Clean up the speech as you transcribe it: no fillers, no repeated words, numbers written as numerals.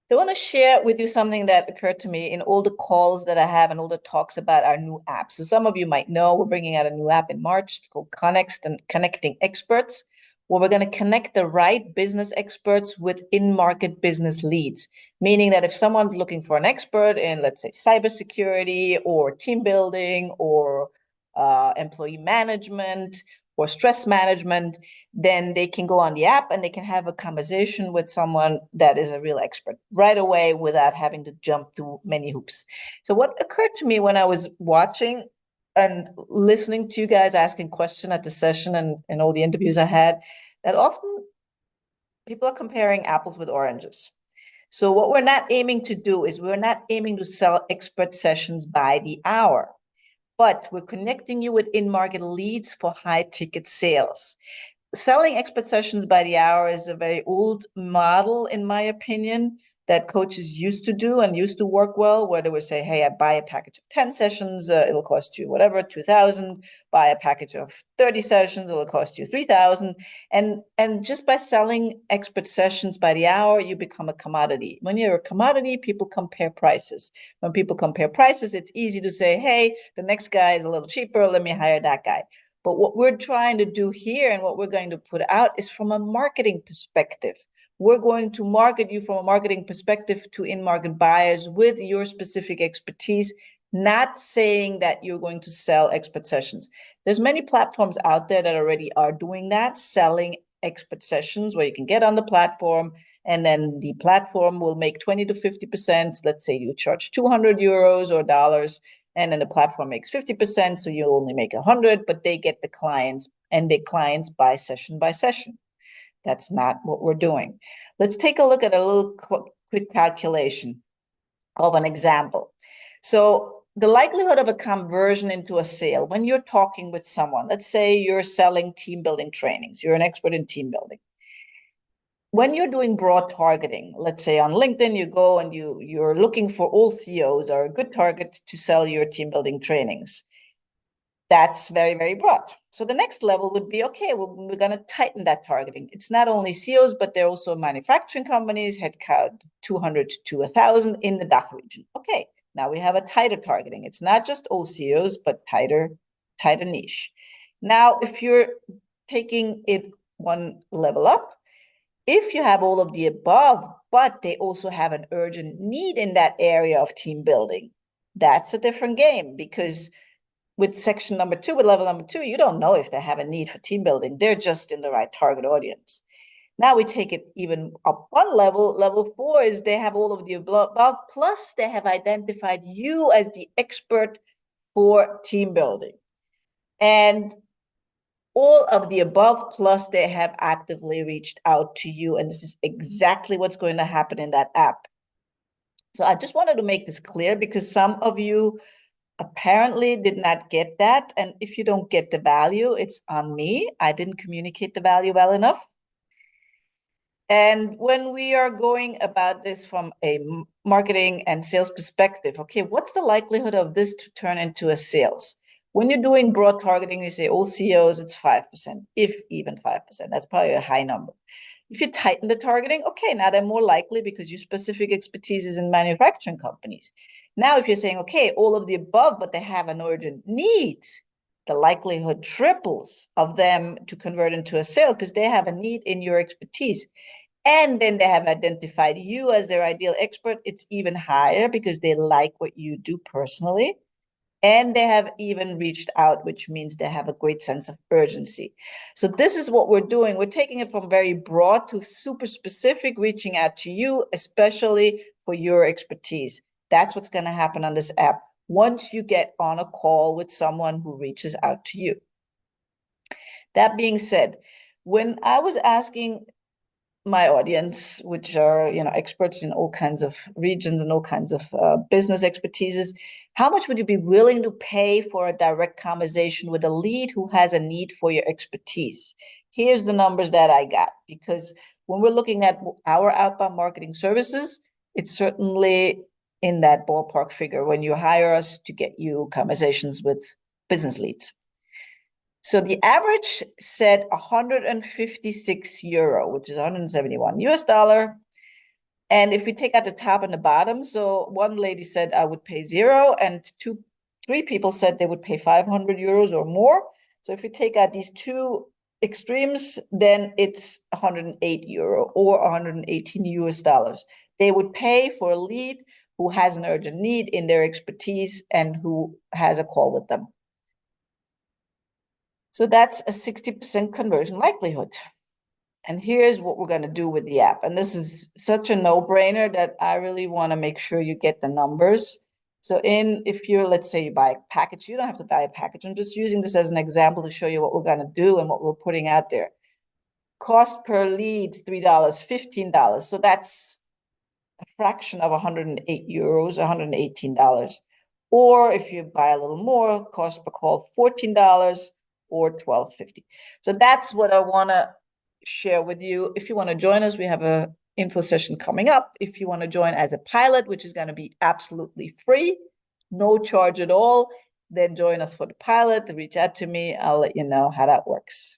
So I want to share with you something that occurred to me in all the calls that I have and all the talks about our new app. So some of you might know we're bringing out a new app in March. It's called conEX and Connecting Experts, where we're going to connect the right business experts with in-market business leads. Meaning that if someone's looking for an expert in, let's say, cybersecurity or team building or employee management or stress management, then they can go on the app and they can have a conversation with someone that is a real expert right away without having to jump through many hoops. So what occurred to me when I was watching and listening to you guys asking questions at the session and all the interviews I had, that often people are comparing apples with oranges. So what we're not aiming to do is we're not aiming to sell expert sessions by the hour, but we're connecting you with in-market leads for high ticket sales. Selling expert sessions by the hour is a very old model, in my opinion, that coaches used to do and used to work well, where they would say, hey, I buy a package of 10 sessions, it'll cost you whatever, 2,000, buy a package of 30 sessions, it'll cost you 3,000. And just by selling expert sessions by the hour, you become a commodity. When you're a commodity, people compare prices. When people compare prices, it's easy to say, hey, the next guy is a little cheaper, let me hire that guy. But what we're trying to do here and what we're going to put out is from a marketing perspective. We're going to market you from a marketing perspective to in-market buyers with your specific expertise, not saying that you're going to sell expert sessions. There's many platforms out there that already are doing that, selling expert sessions where you can get on the platform and then the platform will make 20 to 50%. Let's say you charge 200 euros or dollars, and then the platform makes 50%, so you only make 100, but they get the clients, and the clients buy session by session. That's not what we're doing. Let's take a look at a little quick calculation of an example. So the likelihood of a conversion into a sale, when you're talking with someone, let's say you're selling team building trainings, you're an expert in team building. When you're doing broad targeting, let's say on LinkedIn, you go and you're looking for all CEOs are a good target to sell your team building trainings. That's very, very broad. So the next level would be, okay, well, we're going to tighten that targeting. It's not only CEOs, but they're also manufacturing companies, headcount 200 to 1,000 in the DACH region. Okay, now we have a tighter targeting. It's not just all CEOs, but tighter niche. Now, if you're taking it one level up, if you have all of the above, but they also have an urgent need in that area of team building, that's a different game, because with section number 2, with level number 2, you don't know if they have a need for team building. They're just in the right target audience. Now we take it even up one level. Level 4 is they have all of the above, plus they have identified you as the expert for team building. And all of the above, plus they have actively reached out to you. And this is exactly what's going to happen in that app. So I just wanted to make this clear because some of you apparently did not get that. And if you don't get the value, it's on me. I didn't communicate the value well enough. And when we are going about this from a marketing and sales perspective, okay, what's the likelihood of this to turn into a sales? When you're doing broad targeting, you say all CEOs, it's 5%, if even 5%. That's probably a high number. If you tighten the targeting, okay, now they're more likely because your specific expertise is in manufacturing companies. Now, if you're saying, okay, all of the above, but they have an urgent need, the likelihood triples of them to convert into a sale because they have a need in your expertise. And then they have identified you as their ideal expert. It's even higher because they like what you do personally. And they have even reached out, which means they have a great sense of urgency. So this is what we're doing. We're taking it from very broad to super specific, reaching out to you, especially for your expertise. That's what's going to happen on this app once you get on a call with someone who reaches out to you. That being said, when I was asking my audience, which are experts in all kinds of regions and all kinds of business expertises, how much would you be willing to pay for a direct conversation with a lead who has a need for your expertise? Here's the numbers that I got, because when we're looking at our outbound marketing services, it's certainly in that ballpark figure when you hire us to get you conversations with business leads. So the average said 156 euro, which is 171 US dollar. And if we take out the top and the bottom, so one lady said I would pay 0, and three people said they would pay 500 euros or more. So if we take out these two extremes, then it's 108 euro or 118 US dollars. They would pay for a lead who has an urgent need in their expertise and who has a call with them. So that's a 60% conversion likelihood. And here's what we're going to do with the app. And this is such a no-brainer that I really want to make sure you get the numbers. So if you're, let's say you buy a package, you don't have to buy a package. I'm just using this as an example to show you what we're going to do and what we're putting out there. Cost per lead, $3, $15. So that's a fraction of 108 euros, $118. Or if you buy a little more, cost per call, $14 or $12.50. So that's what I want to share with you. If you want to join us, we have a info session coming up. If you want to join as a pilot, which is going to be absolutely free, no charge at all, then join us for the pilot. Reach out to me. I'll let you know how that works.